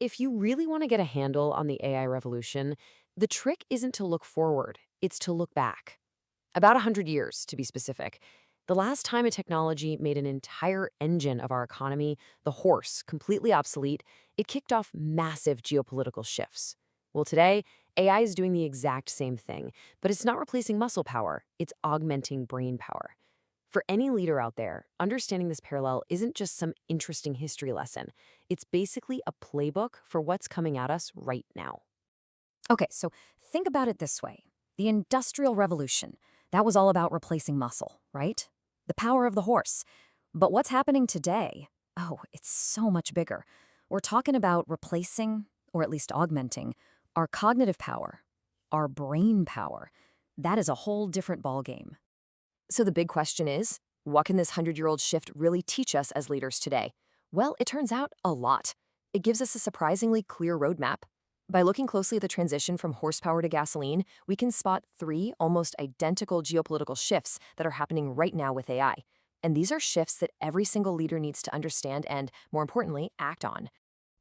If you really want to get a handle on the AI revolution, the trick isn't to look forward, it's to look back. About 100 years, to be specific. The last time a technology made an entire engine of our economy, the horse, completely obsolete, it kicked off massive geopolitical shifts. Well, today, AI is doing the exact same thing, but it's not replacing muscle power, it's augmenting brain power. For any leader out there, understanding this parallel isn't just some interesting history lesson. It's basically a playbook for what's coming at us right now. Okay, so think about it this way. The Industrial Revolution, that was all about replacing muscle, right? The power of the horse. But what's happening today? Oh, it's so much bigger. We're talking about replacing, or at least augmenting, our cognitive power, our brain power. That is a whole different ballgame. So the big question is, what can this 100-year-old shift really teach us as leaders today? Well, it turns out a lot. It gives us a surprisingly clear roadmap. By looking closely at the transition from horsepower to gasoline, we can spot three almost identical geopolitical shifts that are happening right now with AI. And these are shifts that every single leader needs to understand and, more importantly, act on.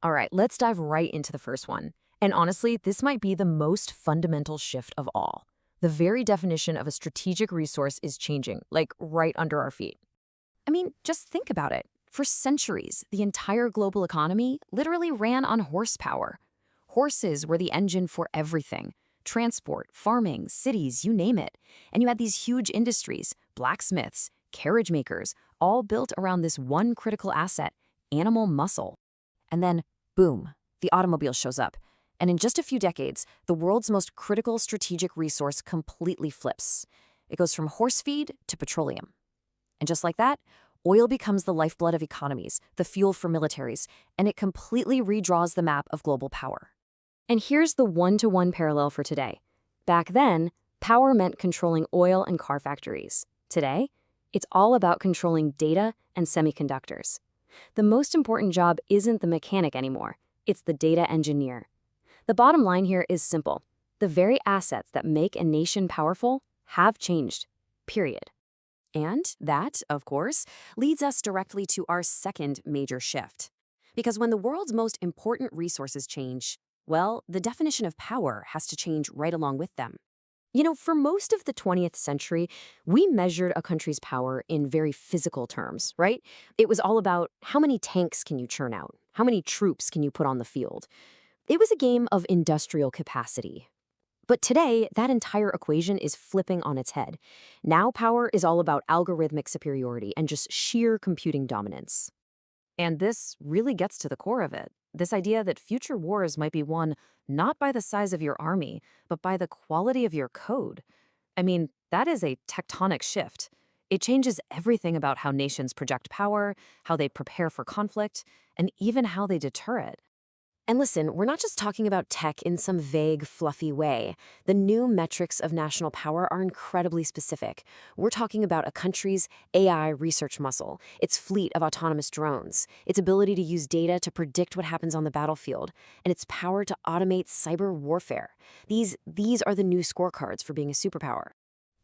All right, let's dive right into the first one. And honestly, this might be the most fundamental shift of all. The very definition of a strategic resource is changing, like right under our feet. I mean, just think about it. For centuries, the entire global economy literally ran on horsepower. Horses were the engine for everything. Transport, farming, cities, you name it. And you had these huge industries, blacksmiths, carriage makers, all built around this one critical asset, animal muscle. And then, boom, the automobile shows up. And in just a few decades, the world's most critical strategic resource completely flips. It goes from horse feed to petroleum. And just like that, oil becomes the lifeblood of economies, the fuel for militaries, and it completely redraws the map of global power. And here's the one-to-one parallel for today. Back then, power meant controlling oil and car factories. Today, it's all about controlling data and semiconductors. The most important job isn't the mechanic anymore, it's the data engineer. The bottom line here is simple. The very assets that make a nation powerful have changed, period. And that, of course, leads us directly to our second major shift. Because when the world's most important resources change, well, the definition of power has to change right along with them. For most of the 20th century, we measured a country's power in very physical terms, right? It was all about how many tanks can you churn out? How many troops can you put on the field? It was a game of industrial capacity. But today, that entire equation is flipping on its head. Now power is all about algorithmic superiority and just sheer computing dominance. And this really gets to the core of it. This idea that future wars might be won not by the size of your army, but by the quality of your code. I mean, that is a tectonic shift. It changes everything about how nations project power, how they prepare for conflict, and even how they deter it. And listen, we're not just talking about tech in some vague, fluffy way. The new metrics of national power are incredibly specific. We're talking about a country's AI research muscle, its fleet of autonomous drones, its ability to use data to predict what happens on the battlefield, and its power to automate cyber warfare. These are the new scorecards for being a superpower.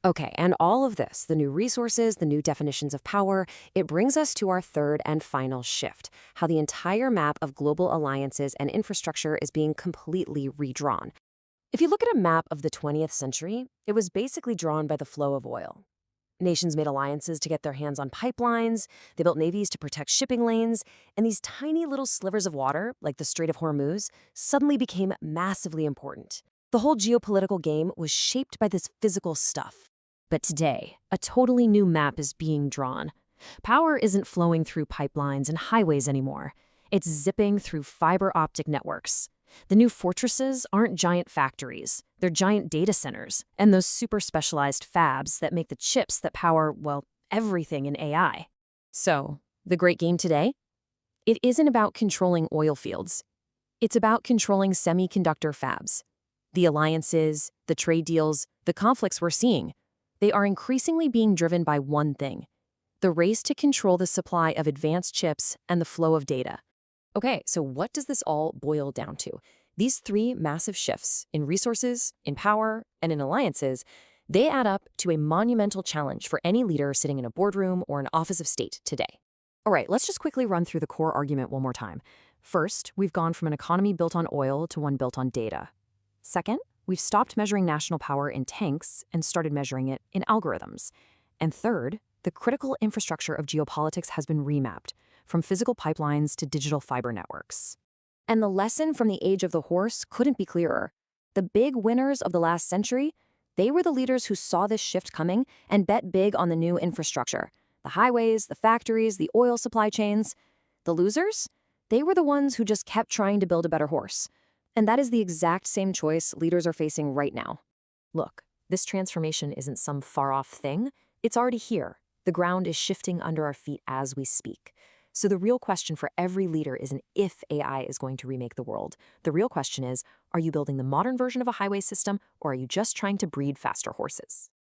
Okay, and all of this, the new resources, the new definitions of power, it brings us to our third and final shift, how the entire map of global alliances and infrastructure is being completely redrawn. If you look at a map of the 20th century, it was basically drawn by the flow of oil. Nations made alliances to get their hands on pipelines, they built navies to protect shipping lanes, and these tiny little slivers of water, like the Strait of Hormuz, suddenly became massively important. The whole geopolitical game was shaped by this physical stuff. But today, a totally new map is being drawn. Power isn't flowing through pipelines and highways anymore. It's zipping through fiber optic networks. The new fortresses aren't giant factories. They're giant data centers and those super specialized fabs that make the chips that power, well, everything in AI. So, the great game today? It isn't about controlling oil fields. It's about controlling semiconductor fabs. The alliances, the trade deals, the conflicts we're seeing, they are increasingly being driven by one thing: the race to control the supply of advanced chips and the flow of data. Okay, so what does this all boil down to? These three massive shifts in resources, in power, and in alliances, they add up to a monumental challenge for any leader sitting in a boardroom or an office of state today. All right, let's just quickly run through the core argument one more time. First, we've gone from an economy built on oil to one built on data. Second, we've stopped measuring national power in tanks and started measuring it in algorithms. And third, the critical infrastructure of geopolitics has been remapped, from physical pipelines to digital fiber networks. And the lesson from the age of the horse couldn't be clearer. The big winners of the last century, they were the leaders who saw this shift coming and bet big on the new infrastructure. The highways, the factories, the oil supply chains. The losers? They were the ones who just kept trying to build a better horse. And that is the exact same choice leaders are facing right now. Look, this transformation isn't some far-off thing. It's already here. The ground is shifting under our feet as we speak. So the real question for every leader isn't if AI is going to remake the world. The real question is, are you building the modern version of a highway system, or are you just trying to breed faster horses?